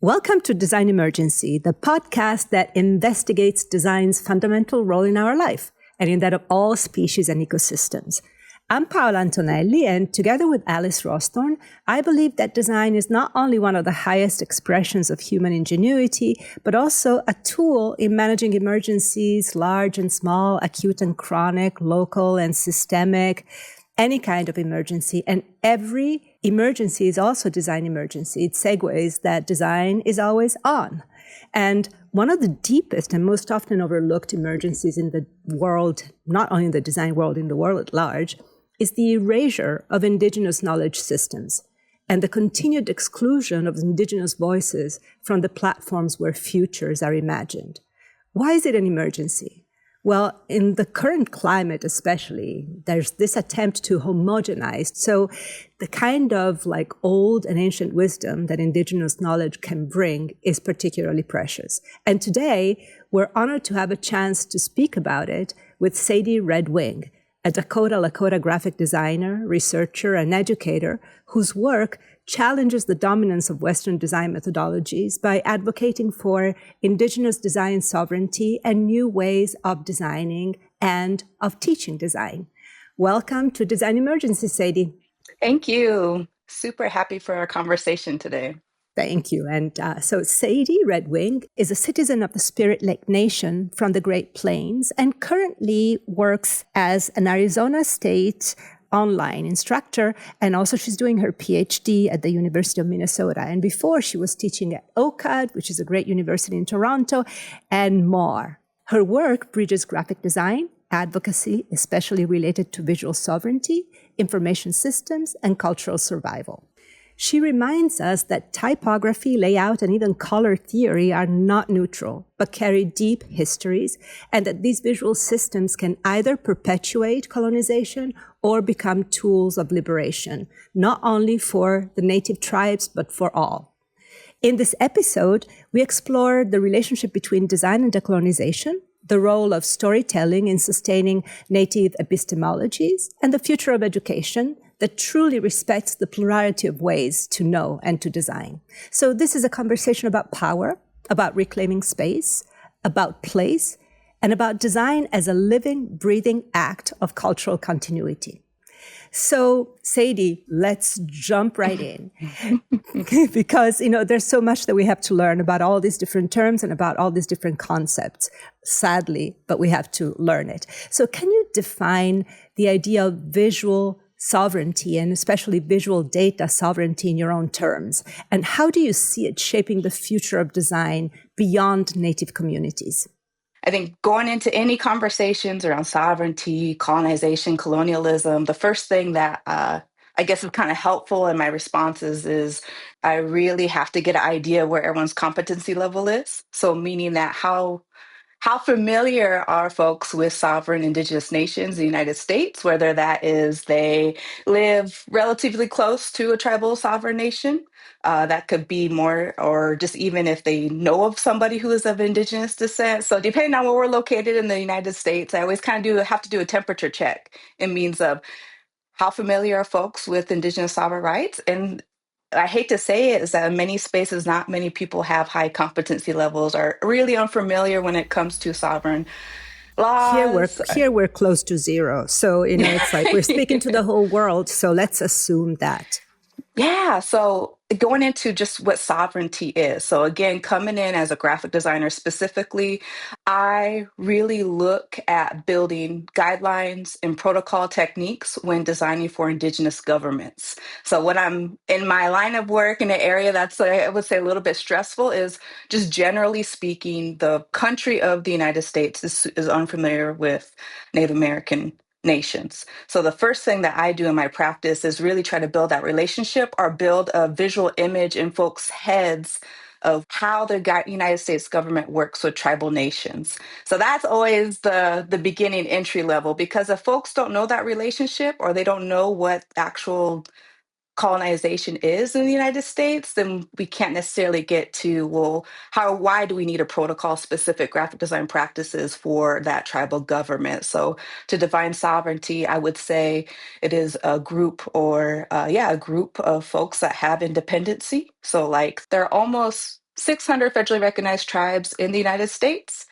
Welcome to Design Emergency, the podcast that investigates design's fundamental role in our life and in that of all species and ecosystems. I'm Paola Antonelli, and together with Alice Rawsthorne, I believe that design is not only one of the highest expressions of human ingenuity, but also a tool in managing emergencies, large and small, acute and chronic, local and systemic, any kind of emergency. And every emergency is also design emergency. It segues that design is always on. And one of the deepest and most often overlooked emergencies in the world, not only in the design world, in the world at large, is the erasure of Indigenous knowledge systems and the continued exclusion of Indigenous voices from the platforms where futures are imagined. Why is it an emergency? Well, in the current climate especially, there's this attempt to homogenize. So the kind of like old and ancient wisdom that Indigenous knowledge can bring is particularly precious. And today, we're honored to have a chance to speak about it with Sadie Red Wing, a Dakota Lakota graphic designer, researcher, and educator whose work challenges the dominance of Western design methodologies by advocating for Indigenous design sovereignty and new ways of designing and of teaching design. Welcome to Design Emergency, Sadie. Thank you. Super happy for our conversation today. Thank you. And so Sadie Red Wing is a citizen of the Spirit Lake Nation from the Great Plains and currently works as an Arizona State online instructor. And also she's doing her PhD at the University of Minnesota. And before she was teaching at OCAD, which is a great university in Toronto, and more. Her work bridges graphic design, advocacy, especially related to visual sovereignty, information systems, and cultural survival. She reminds us that typography, layout, and even color theory are not neutral, but carry deep histories, and that these visual systems can either perpetuate colonization or become tools of liberation, not only for the native tribes, but for all. In this episode, we explore the relationship between design and decolonization, the role of storytelling in sustaining native epistemologies, and the future of education that truly respects the plurality of ways to know and to design. So this is a conversation about power, about reclaiming space, about place, and about design as a living, breathing act of cultural continuity. So, Sadie, let's jump right in because, there's so much that we have to learn about all these different terms and about all these different concepts, sadly, but we have to learn it. So can you define the idea of visual sovereignty and especially visual data sovereignty in your own terms? And how do you see it shaping the future of design beyond native communities? I think going into any conversations around sovereignty, colonization, colonialism, the first thing that I guess is kind of helpful in my responses is I really have to get an idea where everyone's competency level is. So meaning that how familiar are folks with sovereign Indigenous nations in the United States, whether that is they live relatively close to a tribal sovereign nation, that could be more, or just even if they know of somebody who is of Indigenous descent. So depending on where we're located in the United States, I always kind of have to do a temperature check in means of how familiar are folks with Indigenous sovereign rights. And I hate to say it, is that in many spaces, not many people have high competency levels, are really unfamiliar when it comes to sovereign laws. Here we're close to zero. So, it's like we're speaking to the whole world. So let's assume that. Yeah. So going into just what sovereignty is. So again, coming in as a graphic designer specifically, I really look at building guidelines and protocol techniques when designing for Indigenous governments. So when I'm in my line of work in an area that's, I would say, a little bit stressful is just generally speaking, the country of the United States is unfamiliar with Native American nations. So the first thing that I do in my practice is really try to build that relationship or build a visual image in folks' heads of how the United States government works with tribal nations. So that's always the beginning entry level, because if folks don't know that relationship or they don't know what actual colonization is in the United States, then we can't necessarily get to, well, why do we need a protocol specific graphic design practices for that tribal government? So to define sovereignty, I would say it is a group a group of folks that have independency. So like they're almost 600 federally recognized tribes in the United States.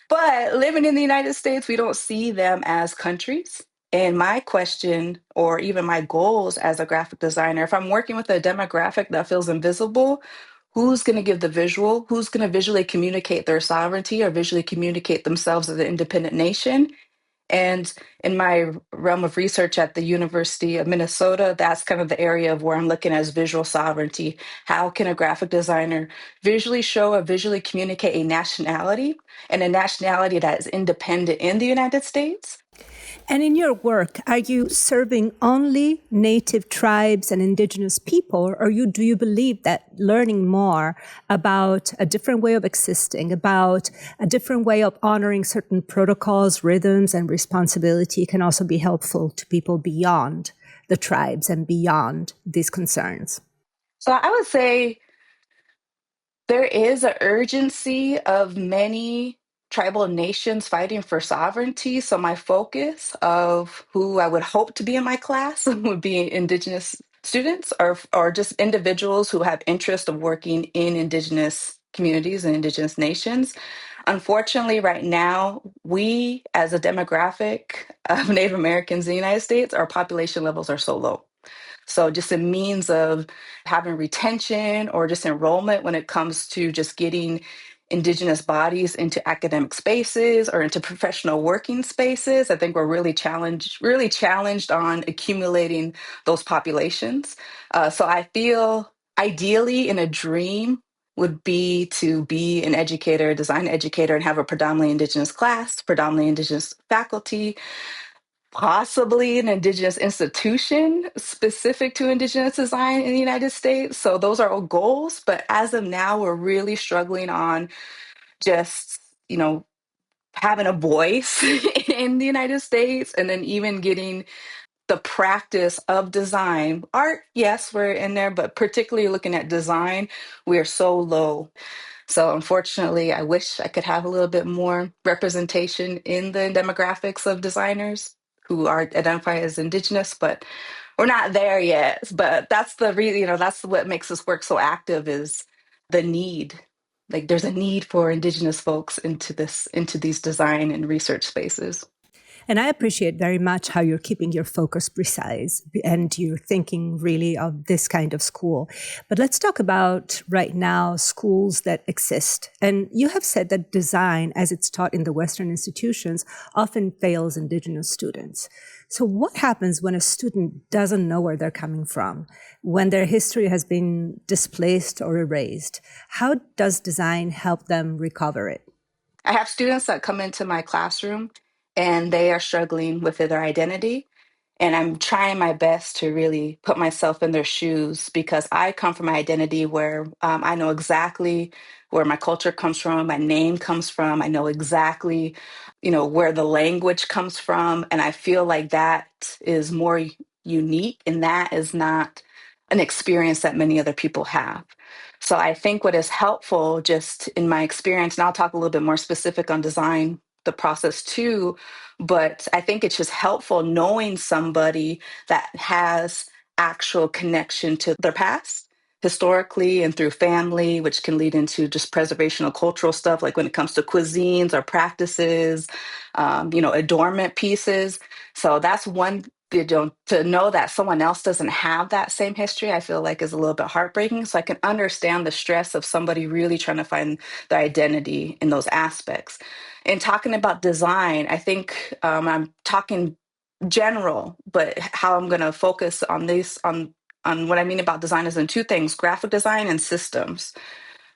But living in the United States, we don't see them as countries. And my question, or even my goals as a graphic designer, if I'm working with a demographic that feels invisible, who's going to give the visual? Who's going to visually communicate their sovereignty or visually communicate themselves as an independent nation? And in my realm of research at the University of Minnesota, that's kind of the area of where I'm looking as visual sovereignty. How can a graphic designer visually show or visually communicate a nationality and a nationality that is independent in the United States? And in your work, are you serving only native tribes and indigenous people, or do you believe that learning more about a different way of existing, about a different way of honoring certain protocols, rhythms, and responsibility can also be helpful to people beyond the tribes and beyond these concerns? So I would say there is an urgency of many tribal nations fighting for sovereignty. So my focus of who I would hope to be in my class would be Indigenous students or just individuals who have interest of working in Indigenous communities and Indigenous nations. Unfortunately, right now, we as a demographic of Native Americans in the United States, our population levels are so low. So just a means of having retention or just enrollment when it comes to just getting Indigenous bodies into academic spaces or into professional working spaces. I think we're really challenged on accumulating those populations. So I feel ideally in a dream would be to be an educator, design educator, and have a predominantly Indigenous class, predominantly Indigenous faculty, possibly an Indigenous institution specific to Indigenous design in the United States. So those are all goals. But as of now, we're really struggling on just, having a voice in the United States and then even getting the practice of design. Art, yes, we're in there, but particularly looking at design, we are so low. So unfortunately, I wish I could have a little bit more representation in the demographics of designers who are identified as Indigenous, but we're not there yet. But that's that's what makes this work so active is the need. Like there's a need for Indigenous folks into these design and research spaces. And I appreciate very much how you're keeping your focus precise and you're thinking really of this kind of school. But let's talk about right now schools that exist. And you have said that design, as it's taught in the Western institutions, often fails Indigenous students. So what happens when a student doesn't know where they're coming from, when their history has been displaced or erased? How does design help them recover it? I have students that come into my classroom and they are struggling with their identity. And I'm trying my best to really put myself in their shoes because I come from an identity where I know exactly where my culture comes from, my name comes from. I know exactly, where the language comes from. And I feel like that is more unique and that is not an experience that many other people have. So I think what is helpful just in my experience, and I'll talk a little bit more specific on design, the process too, but I think it's just helpful knowing somebody that has actual connection to their past historically and through family, which can lead into just preservation of cultural stuff, like when it comes to cuisines or practices, adornment pieces. So that's one, to know that someone else doesn't have that same history, I feel like is a little bit heartbreaking. So I can understand the stress of somebody really trying to find their identity in those aspects. And talking about design, I think I'm talking general, but how I'm going to focus on on what I mean about design is in two things: graphic design and systems.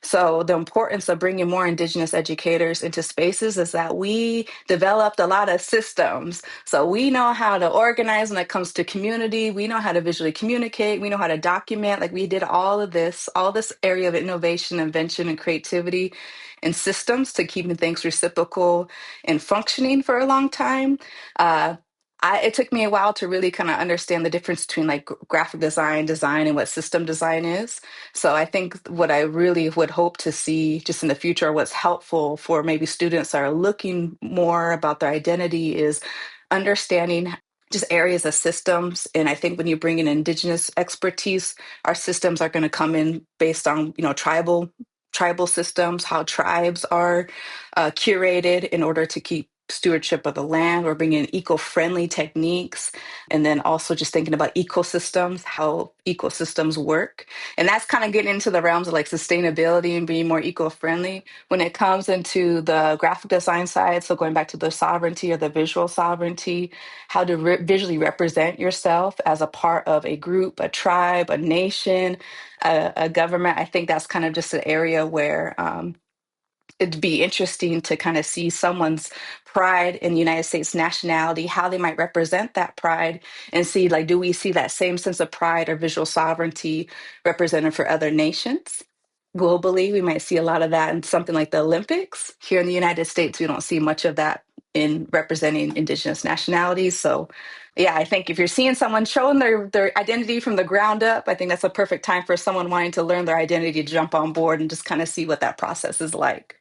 So the importance of bringing more Indigenous educators into spaces is that we developed a lot of systems. So we know how to organize when it comes to community. We know how to visually communicate. We know how to document. Like we did all this area of innovation, invention, and creativity and systems to keeping things reciprocal and functioning for a long time. Uh, it took me a while to really kind of understand the difference between like graphic design, and what system design is. So I think what I really would hope to see just in the future, what's helpful for maybe students that are looking more about their identity is understanding just areas of systems. And I think when you bring in Indigenous expertise, our systems are going to come in based on, tribal tribal systems, how tribes are curated in order to keep stewardship of the land. We're bringing in eco-friendly techniques, and then also just thinking about ecosystems, how ecosystems work. And that's kind of getting into the realms of like sustainability and being more eco-friendly. When it comes into the graphic design side, so going back to the sovereignty or the visual sovereignty, how to visually represent yourself as a part of a group, a tribe, a nation, a government. I think that's kind of just an area where it'd be interesting to kind of see someone's pride in the United States nationality, how they might represent that pride, and see, like, do we see that same sense of pride or visual sovereignty represented for other nations? Globally, we might see a lot of that in something like the Olympics. Here in the United States, we don't see much of that in representing Indigenous nationalities. So, yeah, I think if you're seeing someone showing their identity from the ground up, I think that's a perfect time for someone wanting to learn their identity to jump on board and just kind of see what that process is like.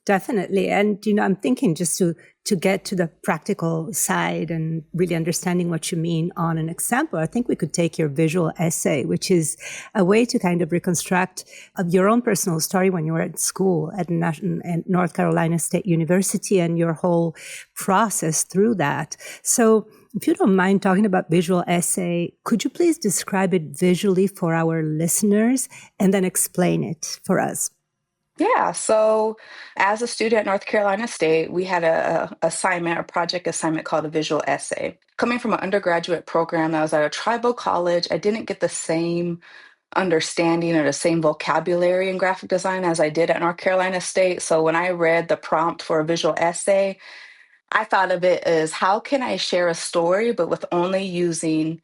Definitely. And, I'm thinking just to get to the practical side and really understanding what you mean on an example, I think we could take your visual essay, which is a way to kind of reconstruct your own personal story when you were at school at North Carolina State University and your whole process through that. So if you don't mind talking about visual essay, could you please describe it visually for our listeners and then explain it for us? Yeah, so as a student at North Carolina State, we had a project assignment called a visual essay. Coming from an undergraduate program that was at a tribal college, I didn't get the same understanding or the same vocabulary in graphic design as I did at North Carolina State. So when I read the prompt for a visual essay, I thought of it as how can I share a story, but with only using,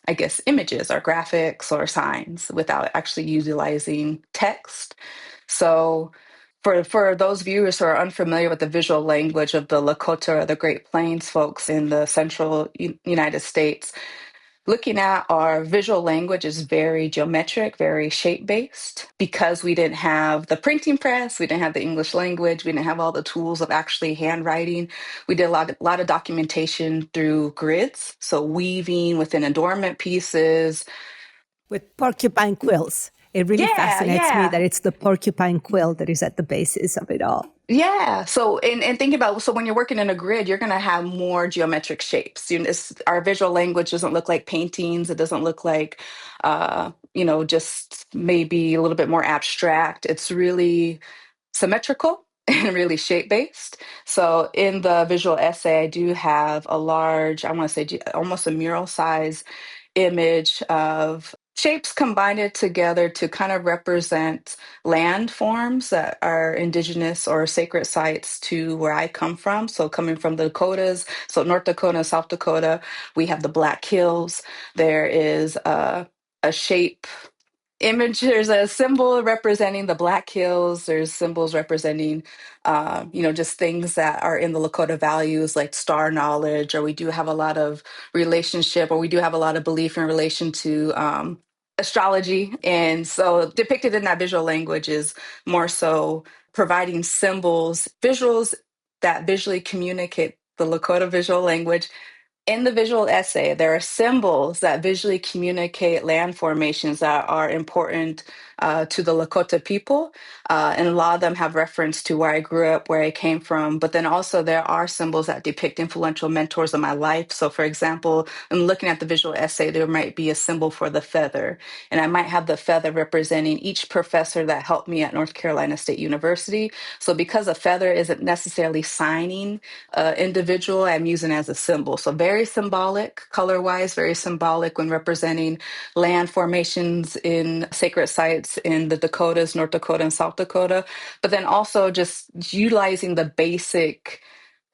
I guess, images or graphics or signs without actually utilizing text. So for those viewers who are unfamiliar with the visual language of the Lakota or the Great Plains folks in the central United States, looking at our visual language is very geometric, very shape-based. Because we didn't have the printing press, we didn't have the English language, we didn't have all the tools of actually handwriting. We did a lot of documentation through grids, so weaving within adornment pieces. With porcupine quills. It really Yeah, fascinates me that yeah. it's the porcupine quill that is at the basis of it all. Yeah. So, and think about, so when you're working in a grid, you're going to have more geometric shapes. Our visual language doesn't look like paintings. It doesn't look like, just maybe a little bit more abstract. It's really symmetrical and really shape based. So in the visual essay, I do have a large, I want to say almost a mural size image of shapes combined together to kind of represent landforms that are indigenous or sacred sites to where I come from. So coming from the Dakotas, so North Dakota and South Dakota, we have the Black Hills. There is a shape image. There's a symbol representing the Black Hills. There's symbols representing just things that are in the Lakota values like star knowledge, or we do have a lot of relationship, or we do have a lot of belief in relation to astrology. And so depicted in that visual language is more so providing symbols, visuals that visually communicate the Lakota visual language. In the visual essay, there are symbols that visually communicate land formations that are important to the Lakota people. And a lot of them have reference to where I grew up, where I came from. But then also there are symbols that depict influential mentors in my life. So for example, in looking at the visual essay, there might be a symbol for the feather. And I might have the feather representing each professor that helped me at North Carolina State University. So because a feather isn't necessarily signing individual, I'm using as a symbol. So very symbolic, color-wise, very symbolic when representing land formations in sacred sites in the Dakotas, North Dakota, and South Dakota. But then also just utilizing the basic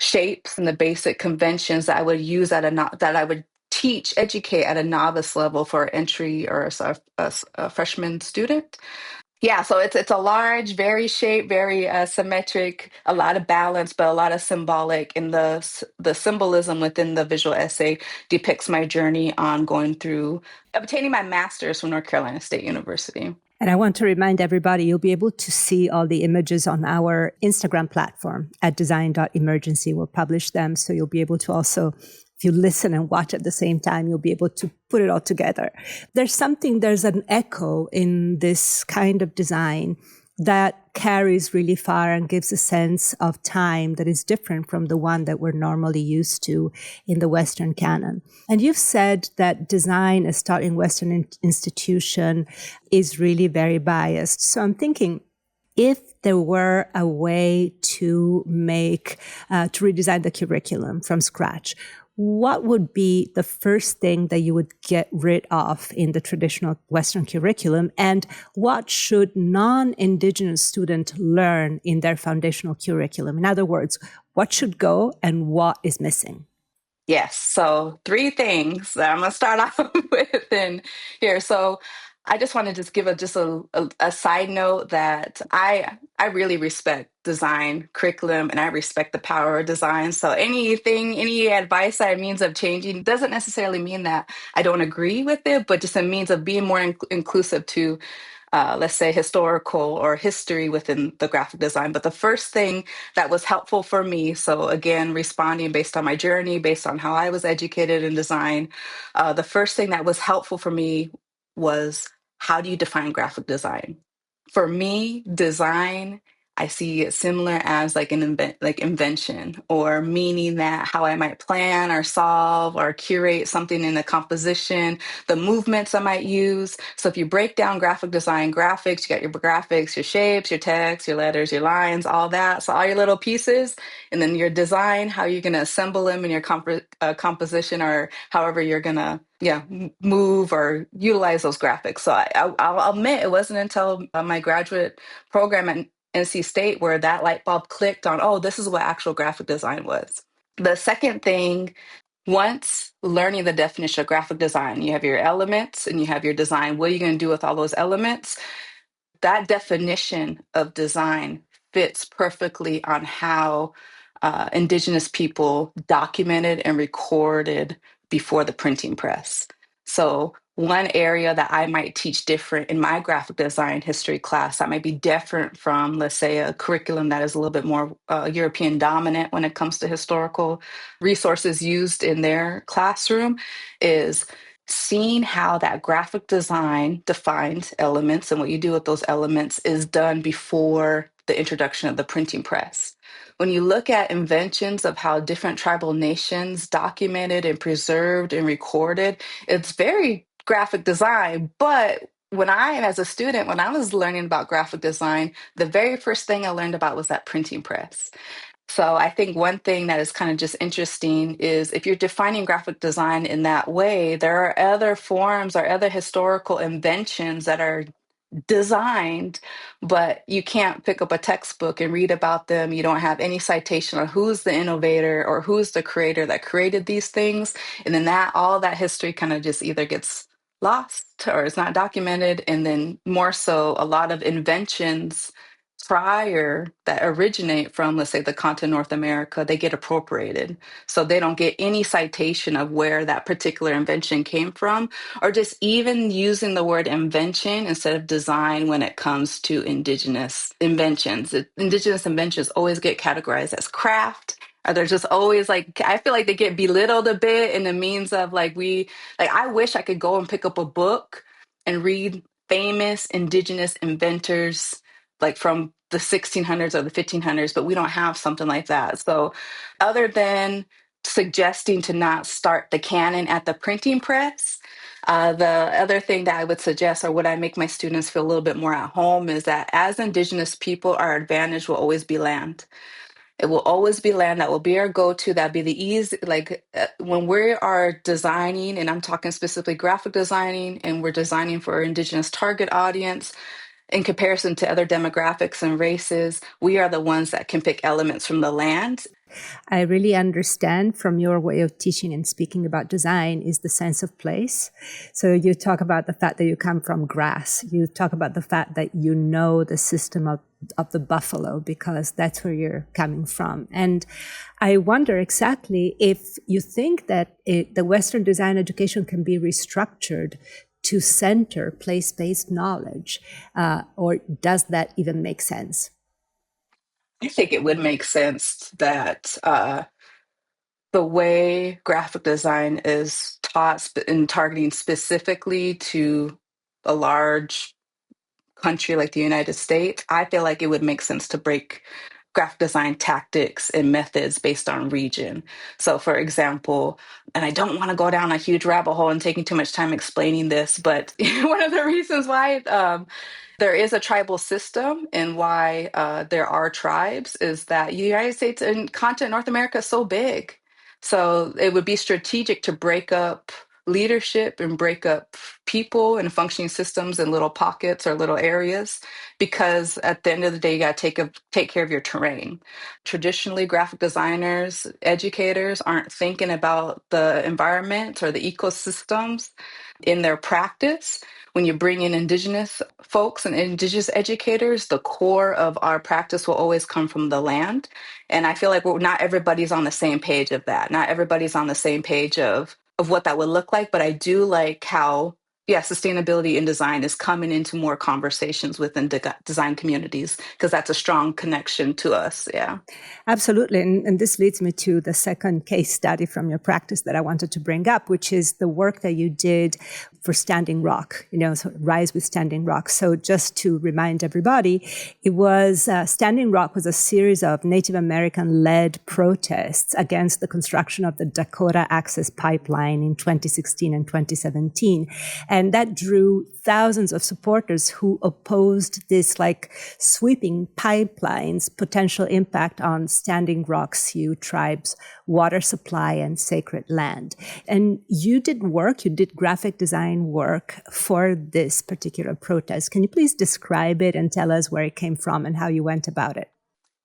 shapes and the basic conventions that I would use that I would teach, educate at a novice level for entry or a freshman student. Yeah, so it's a large, very shaped, very symmetric, a lot of balance, but a lot of symbolic. And the symbolism within the visual essay depicts my journey on going through obtaining my master's from North Carolina State University. And I want to remind everybody, you'll be able to see all the images on our Instagram platform at design.emergency. We'll publish them. So you'll be able to also, if you listen and watch at the same time, you'll be able to put it all together. There's an echo in this kind of design that carries really far and gives a sense of time that is different from the one that we're normally used to in the Western canon. And you've said that design as taught in Western institution is really very biased. So I'm thinking, if there were a way to to redesign the curriculum from scratch, what would be the first thing that you would get rid of in the traditional Western curriculum? And what should non-Indigenous students learn in their foundational curriculum? In other words, what should go and what is missing? Yes. So three things that I'm going to start off with in here. So I just want to just give a side note that I really respect design curriculum and I respect the power of design. So any advice that means of changing doesn't necessarily mean that I don't agree with it, but just a means of being more inclusive to let's say, historical or history within the graphic design. But the first thing that was helpful for me, so again, responding based on my journey, based on how I was educated in design, the first thing that was helpful for me was, how do you define graphic design? For me, design, I see it similar as like like invention, or meaning that how I might plan or solve or curate something in the composition, the movements I might use. So if you break down graphic design, graphics, you got your graphics, your shapes, your text, your letters, your lines, all that. So all your little pieces, and then your design, how you're going to assemble them in your composition, or however you're going to move or utilize those graphics. So I'll admit it wasn't until my graduate program at NC State where that light bulb clicked on, oh, this is what actual graphic design was. The second thing, once learning the definition of graphic design, you have your elements and you have your design. What are you going to do with all those elements? That definition of design fits perfectly on how Indigenous people documented and recorded before the printing press. So one area that I might teach different in my graphic design history class that might be different from, let's say, a curriculum that is a little bit more European dominant when it comes to historical resources used in their classroom, is seeing how that graphic design defines elements and what you do with those elements is done before the introduction of the printing press. When you look at inventions of how different tribal nations documented and preserved and recorded, it's very graphic design. But as a student, when I was learning about graphic design, the very first thing I learned about was that printing press. So I think one thing that is kind of just interesting is, if you're defining graphic design in that way, there are other forms or other historical inventions that are designed, but you can't pick up a textbook and read about them. You don't have any citation on who's the innovator or who's the creator that created these things. And then all that history kind of just either gets lost or is not documented. And then more so, a lot of inventions prior that originate from, let's say, the continent North America, they get appropriated. So they don't get any citation of where that particular invention came from, or just even using the word invention instead of design when it comes to Indigenous inventions. Indigenous inventions always get categorized as craft. Or they're just always like, I feel like they get belittled a bit in the means of I wish I could go and pick up a book and read famous Indigenous inventors like from the 1600s or the 1500s, but we don't have something like that. So other than suggesting to not start the canon at the printing press, the other thing that I would suggest, or what I make my students feel a little bit more at home, is that as Indigenous people, our advantage will always be land. It will always be land. That will be our go-to. That'd be the easy, when we are designing, and I'm talking specifically graphic designing, and we're designing for our Indigenous target audience, in comparison to other demographics and races, we are the ones that can pick elements from the land. I really understand from your way of teaching and speaking about design is the sense of place. So you talk about the fact that you come from grass. You talk about the fact that you know the system of the buffalo because that's where you're coming from. And I wonder exactly if you think that the Western design education can be restructured to center place-based knowledge, or does that even make sense? I think it would make sense that the way graphic design is taught in targeting specifically to a large country like the United States, I feel like it would make sense to break graphic design tactics and methods based on region. So, for example, and I don't want to go down a huge rabbit hole and taking too much time explaining this, but one of the reasons why there is a tribal system and why there are tribes is that the United States and continent North America is so big. So it would be strategic to break up leadership and break up people and functioning systems in little pockets or little areas, because at the end of the day, you got to take care of your terrain. Traditionally, graphic designers, educators aren't thinking about the environment or the ecosystems in their practice. When you bring in Indigenous folks and Indigenous educators, the core of our practice will always come from the land. And I feel like not everybody's on the same page of that. Not everybody's on the same page of what that would look like. But I do like how, yeah, sustainability in design is coming into more conversations within design communities, because that's a strong connection to us. Yeah. Absolutely. And this leads me to the second case study from your practice that I wanted to bring up, which is the work that you did for Standing Rock, so Rise with Standing Rock. So just to remind everybody, it was Standing Rock was a series of Native American-led protests against the construction of the Dakota Access Pipeline in 2016 and 2017. And that drew thousands of supporters who opposed this sweeping pipeline's potential impact on Standing Rock Sioux tribes' water supply and sacred land. And you did graphic design work for this particular protest. Can you please describe it and tell us where it came from and how you went about it?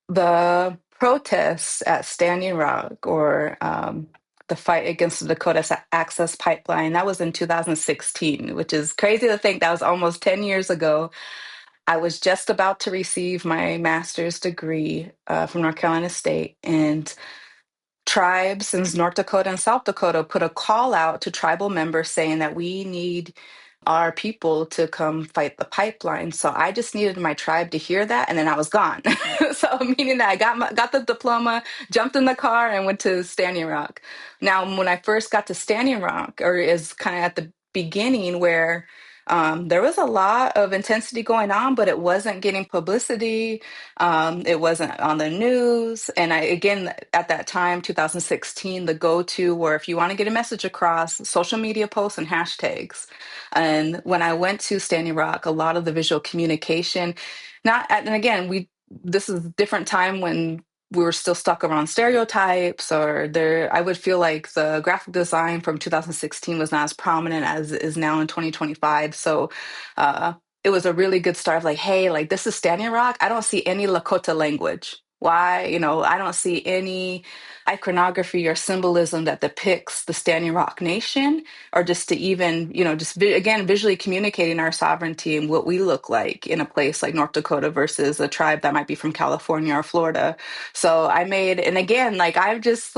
The protests at Standing Rock, or the fight against the Dakota Access Pipeline, that was in 2016, which is crazy to think that was almost 10 years ago. I was just about to receive my master's degree from North Carolina State, and tribes in North Dakota and South Dakota put a call out to tribal members saying that we need our people to come fight the pipeline. So I just needed my tribe to hear that, and then I was gone. So meaning that I got the diploma, jumped in the car, and went to Standing Rock. Now, when I first got to Standing Rock, or is kind of at the beginning where there was a lot of intensity going on, but it wasn't getting publicity. It wasn't on the news. And again, at that time, 2016, the go-to were, if you want to get a message across, social media posts and hashtags. And when I went to Standing Rock, a lot of the visual communication, and again, this is a different time when we were still stuck around stereotypes, or I would feel like the graphic design from 2016 was not as prominent as it is now in 2025. So it was a really good start of hey, this is Standing Rock. I don't see any Lakota language. Why? I don't see any iconography or symbolism that depicts the Standing Rock Nation, or just to even, again, visually communicating our sovereignty and what we look like in a place like North Dakota versus a tribe that might be from California or Florida. So I made, and again, I'm just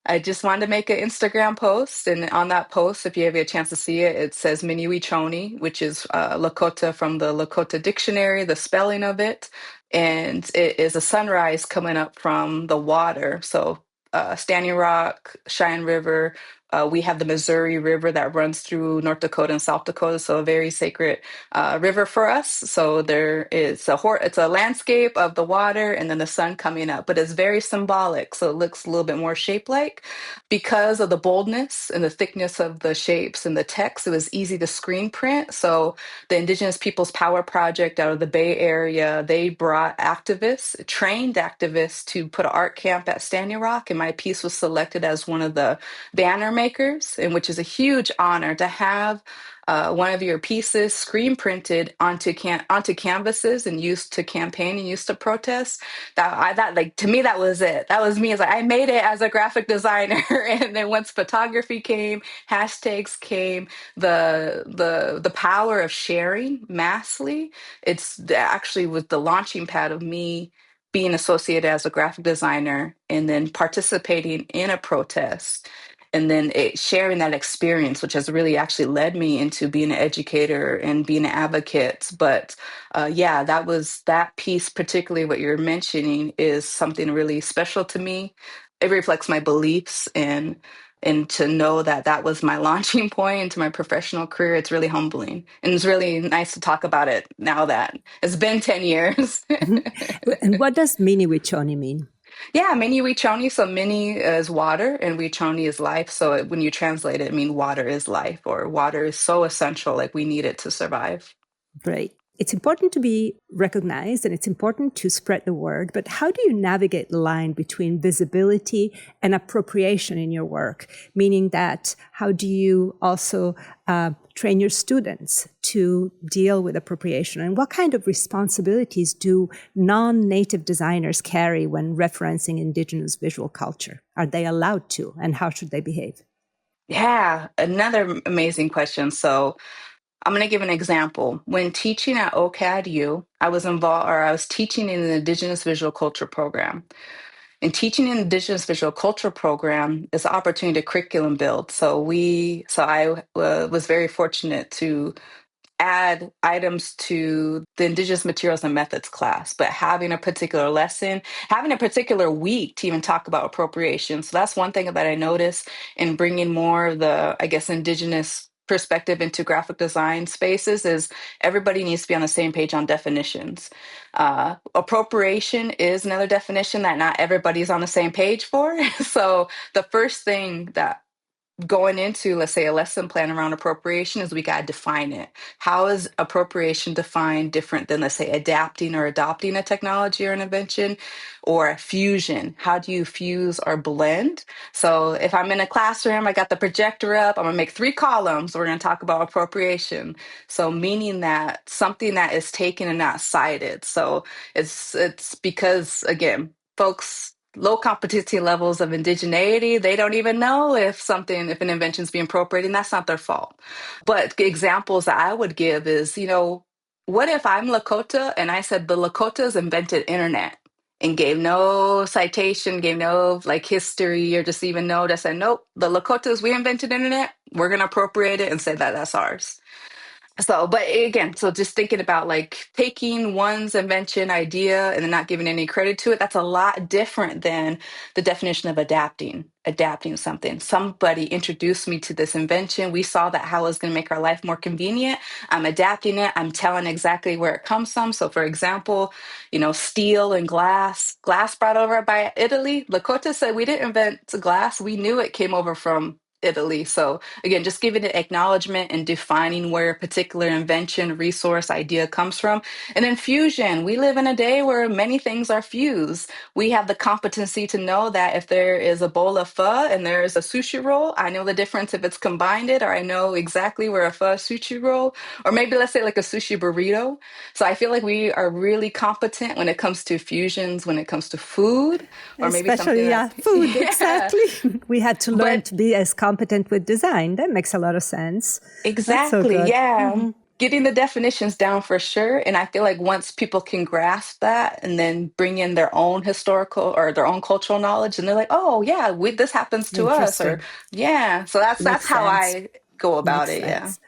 I just wanted to make an Instagram post, and on that post, if you have a chance to see it, it says Miniwi Choni, which is Lakota from the Lakota dictionary, the spelling of it, and it is a sunrise coming up from the water. So Standing Rock, Cheyenne River. We have the Missouri River that runs through North Dakota and South Dakota, so a very sacred river for us. So there is it's a landscape of the water and then the sun coming up, but it's very symbolic. So it looks a little bit more shape-like. Because of the boldness and the thickness of the shapes and the text, it was easy to screen print. So the Indigenous Peoples Power Project out of the Bay Area, they brought activists, trained activists, to put an art camp at Standing Rock, and my piece was selected as one of the banner makers, and which is a huge honor to have one of your pieces screen printed onto canvases and used to campaign and used to protest. To me, that was it. That was me. It's I made it as a graphic designer. And then once photography came, hashtags came, the power of sharing massively, it's actually was the launching pad of me being associated as a graphic designer and then participating in a protest, and then sharing that experience, which has really actually led me into being an educator and being an advocate. But yeah, that piece, particularly what you're mentioning, is something really special to me. It reflects my beliefs, and And to know that that was my launching point into my professional career, it's really humbling. And it's really nice to talk about it now that it's been 10 years. And what does mini Wichoni mean? Yeah, mini Wichoni. So mini is water and Wichoni is life. So when you translate it, it means water is life, or water is so essential, like we need it to survive. Right. It's important to be recognized and it's important to spread the word, but how do you navigate the line between visibility and appropriation in your work? Meaning that how do you also train your students to deal with appropriation? And what kind of responsibilities do non-native designers carry when referencing Indigenous visual culture? Are they allowed to, and how should they behave? Yeah, another amazing question. So I'm going to give an example. When teaching at OCAD I was involved, or I was teaching in the Indigenous Visual Culture program. And teaching in the Indigenous Visual Culture program is an opportunity to curriculum build. So I was very fortunate to add items to the Indigenous materials and methods class, but having a particular lesson, having a particular week to even talk about appropriation. So that's one thing that I noticed in bringing more of the, I guess, Indigenous perspective into graphic design spaces is everybody needs to be on the same page on definitions. Appropriation is another definition that not everybody's on the same page for. So the first thing that going into, let's say, a lesson plan around appropriation is we got to define it. How is appropriation defined different than, let's say, adapting or adopting a technology or an invention, or fusion? How do you fuse or blend? So if I'm in a classroom, I got the projector up, I'm going to make 3 columns. We're going to talk about appropriation. So meaning that something that is taken and not cited. So it's because, again, folks, low competency levels of indigeneity, they don't even know if an invention is being appropriated, and that's not their fault. But examples that I would give is, what if I'm Lakota and I said the Lakotas invented internet and gave no citation, gave no like history or just even note. I said, nope, the Lakotas, we invented internet. We're going to appropriate it and say that that's ours. So, but again, so just thinking about like taking one's invention idea and then not giving any credit to it, that's a lot different than the definition of adapting something. Somebody introduced me to this invention. We saw that how it was going to make our life more convenient. I'm adapting it. I'm telling exactly where it comes from. So for example, steel and glass brought over by Italy. Lakota said we didn't invent glass. We knew it came over from Italy. So again, just giving it acknowledgement and defining where a particular invention, resource, idea comes from. And then fusion. We live in a day where many things are fused. We have the competency to know that if there is a bowl of pho and there is a sushi roll, I know the difference if it's combined it, or I know exactly where a pho sushi roll, or maybe let's say like a sushi burrito. So I feel like we are really competent when it comes to fusions, when it comes to food, or maybe something Especially, that, yeah, food, yeah. exactly. We had to learn But to be as competent with design. That makes a lot of sense. That's so exactly. good. Yeah. Getting the definitions down for sure. And I feel like once people can grasp that and then bring in their own historical or their own cultural knowledge, and they're like, oh, yeah, this happens to us. Or, Interesting. yeah. So that's Makes how sense. I go about Makes it. Yeah. sense.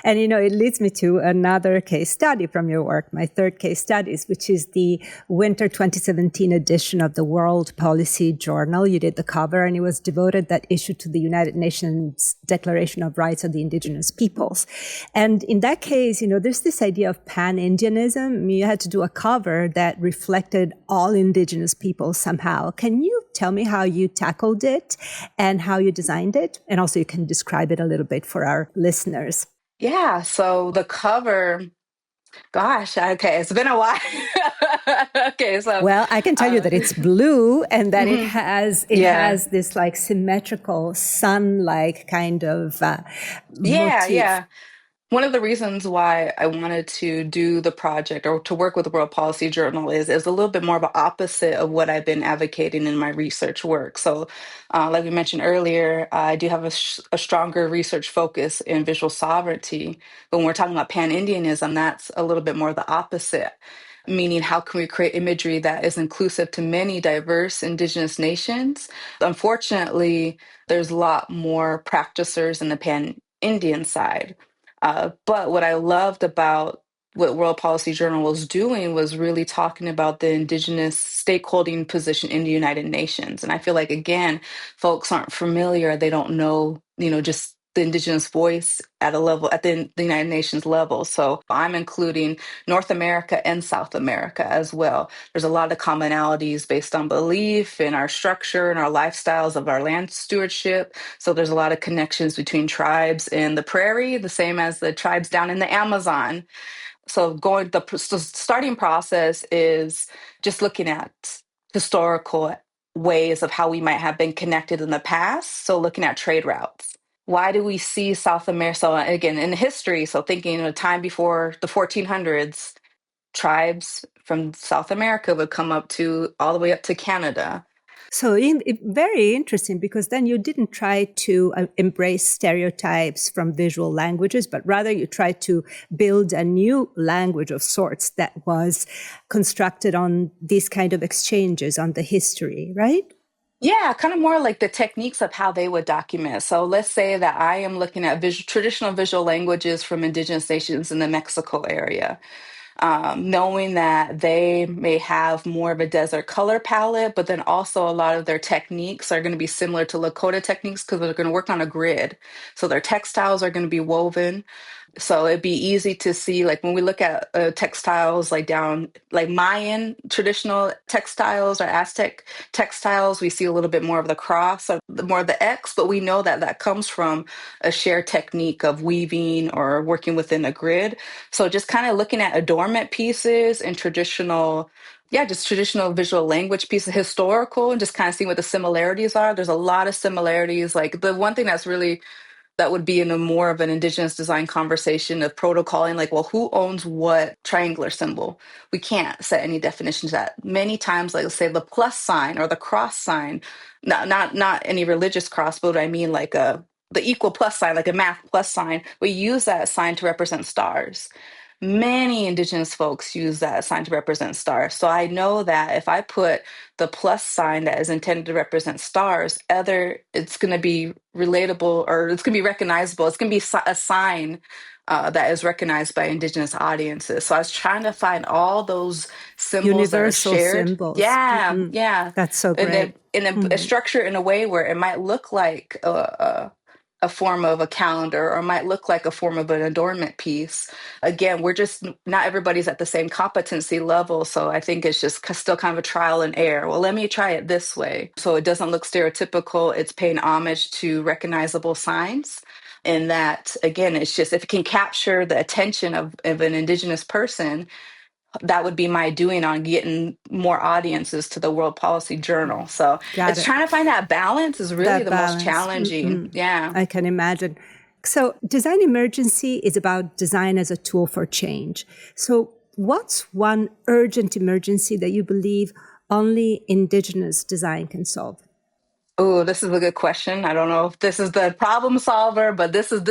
And, it leads me to another case study from your work, my third case studies, which is the winter 2017 edition of the World Policy Journal. You did the cover, and it was devoted, that issue, to the United Nations Declaration of Rights of the Indigenous Peoples. And in that case, there's this idea of pan-Indianism. You had to do a cover that reflected all Indigenous peoples somehow. Can you tell me how you tackled it and how you designed it? And also you can describe it a little bit for our listeners. Yeah. So the cover, gosh, okay, it's been a while. Okay. So, Well, I can tell you uh, that it's blue and that it mhm, has it yeah. has this like symmetrical sun-like kind of Yeah. motif. Yeah. One of the reasons why I wanted to do the project or to work with the World Policy Journal is a little bit more of an opposite of what I've been advocating in my research work. So, like we mentioned earlier, I do have a stronger research focus in visual sovereignty. But when we're talking about pan-Indianism, that's a little bit more the opposite, meaning how can we create imagery that is inclusive to many diverse Indigenous nations? Unfortunately, there's a lot more practicers in the pan-Indian side. But what I loved about what World Policy Journal was doing was really talking about the Indigenous stakeholding position in the United Nations. And I feel like, again, folks aren't familiar. They don't know, just the Indigenous voice at a level, at the United Nations level. So I'm including North America and South America as well. There's a lot of commonalities based on belief in our structure and our lifestyles of our land stewardship. So there's a lot of connections between tribes in the prairie, the same as the tribes down in the Amazon. So so starting process is just looking at historical ways of how we might have been connected in the past. So looking at trade routes. Why do we see South America? So again, in history, so thinking of a time before the 1400s, tribes from South America would come up to all the way up to Canada. So very interesting, because then you didn't try to embrace stereotypes from visual languages, but rather you tried to build a new language of sorts that was constructed on these kind of exchanges, on the history, right? Yeah, kind of more like the techniques of how they would document. So let's say that I am looking at traditional visual languages from Indigenous nations in the Mexico area, knowing that they may have more of a desert color palette, but then also a lot of their techniques are going to be similar to Lakota techniques because they're going to work on a grid. So their textiles are going to be woven. So it'd be easy to see, like when we look at textiles, like down, like Mayan traditional textiles or Aztec textiles, we see a little bit more of the cross or more of the X, but we know that that comes from a shared technique of weaving or working within a grid. So just kind of looking at adornment pieces and just traditional visual language pieces, historical, and just kind of seeing what the similarities are. There's a lot of similarities. Like the one thing that would be in a more of an Indigenous design conversation of protocoling, like, well, who owns what triangular symbol? We can't set any definitions to that. Many times, like, let's say the plus sign or the cross sign, not any religious cross, but I mean like the equal plus sign, like a math plus sign. We use that sign to represent stars. Many Indigenous folks use that sign to represent stars. So I know that if I put the plus sign that is intended to represent stars, it's going to be relatable, or it's going to be recognizable. It's going to be a sign that is recognized by Indigenous audiences. So I was trying to find all those symbols that are Universal shared. symbols. Yeah, Mm-mm. yeah. That's so And then great. a structure in a way where it might look like a form of a calendar, or might look like a form of an adornment piece. Again, we're just not everybody's at the same competency level. So I think it's just still kind of a trial and error. Well, let me try it this way. So it doesn't look stereotypical. It's paying homage to recognizable signs. And that, again, it's just if it can capture the attention of an Indigenous person, that would be my doing on getting more audiences to the World Policy Journal. So Got it's it. trying to find that balance is really That the most balance. challenging. Mm-mm. Yeah. I can imagine. So, design emergency is about design as a tool for change. So, what's one urgent emergency that you believe only Indigenous design can solve? Oh, this is a good question. I don't know if this is the problem solver, but this is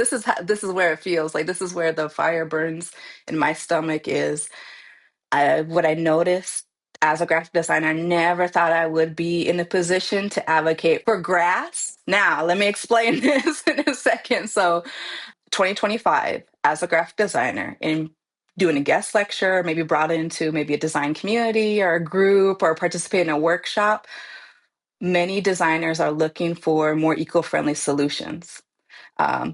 where it feels like this is where the fire burns in my stomach is. What I noticed as a graphic designer, I never thought I would be in a position to advocate for grass. Now, let me explain this in a second. So, 2025, as a graphic designer, in doing a guest lecture, maybe brought into maybe a design community or a group or participate in a workshop, many designers are looking for more eco-friendly solutions.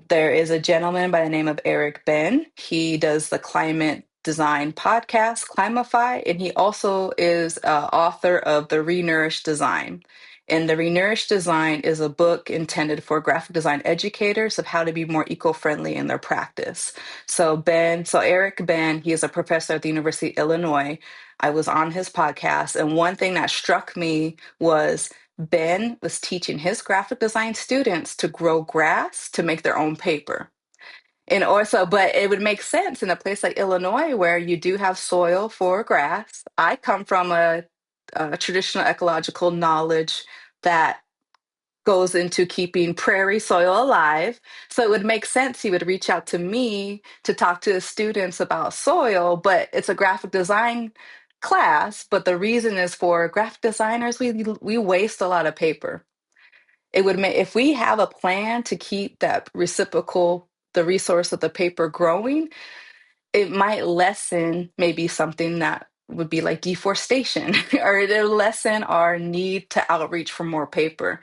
There is a gentleman by the name of Eric Ben. He does the climate design podcast, Climify, and he also is author of The Renourished Design. And The Renourished Design is a book intended for graphic design educators of how to be more eco-friendly in their practice. So Eric Ben, he is a professor at the University of Illinois. I was on his podcast, and one thing that struck me was Ben was teaching his graphic design students to grow grass to make their own paper. And also, but it would make sense in a place like Illinois where you do have soil for grass. I come from a traditional ecological knowledge that goes into keeping prairie soil alive. So it would make sense he would reach out to me to talk to his students about soil, but it's a graphic design class. But the reason is for graphic designers, we waste a lot of paper. It would make if we have a plan to keep that reciprocal, the resource of the paper growing, it might lessen maybe something that would be like deforestation, or it'll lessen our need to outreach for more paper.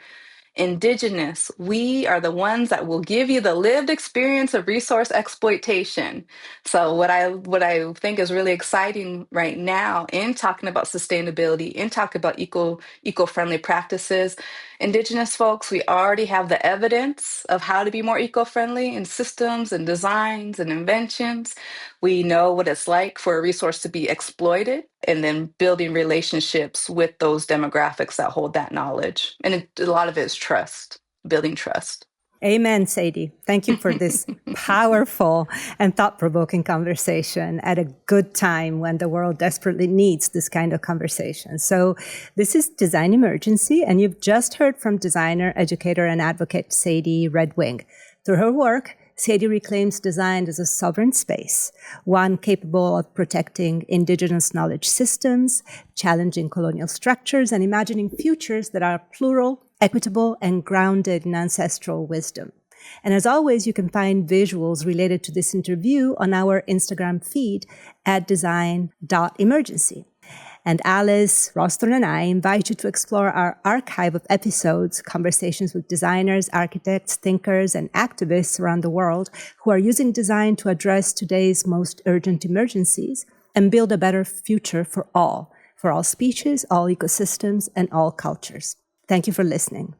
Indigenous, we are the ones that will give you the lived experience of resource exploitation. So what I think is really exciting right now in talking about sustainability, in talking about eco-friendly practices, Indigenous folks, we already have the evidence of how to be more eco-friendly in systems and designs and inventions. We know what it's like for a resource to be exploited, and then building relationships with those demographics that hold that knowledge. And a lot of it is trust, building trust. Amen, Sadie. Thank you for this powerful and thought-provoking conversation at a good time when the world desperately needs this kind of conversation. So this is Design Emergency, and you've just heard from designer, educator, and advocate Sadie Red Wing. Through her work, Sadie reclaims design as a sovereign space, one capable of protecting Indigenous knowledge systems, challenging colonial structures, and imagining futures that are plural, equitable, and grounded in ancestral wisdom. And as always, you can find visuals related to this interview on our Instagram feed at design.emergency. And Alice, Rosthorn, and I invite you to explore our archive of episodes, conversations with designers, architects, thinkers, and activists around the world who are using design to address today's most urgent emergencies and build a better future for all species, all ecosystems, and all cultures. Thank you for listening.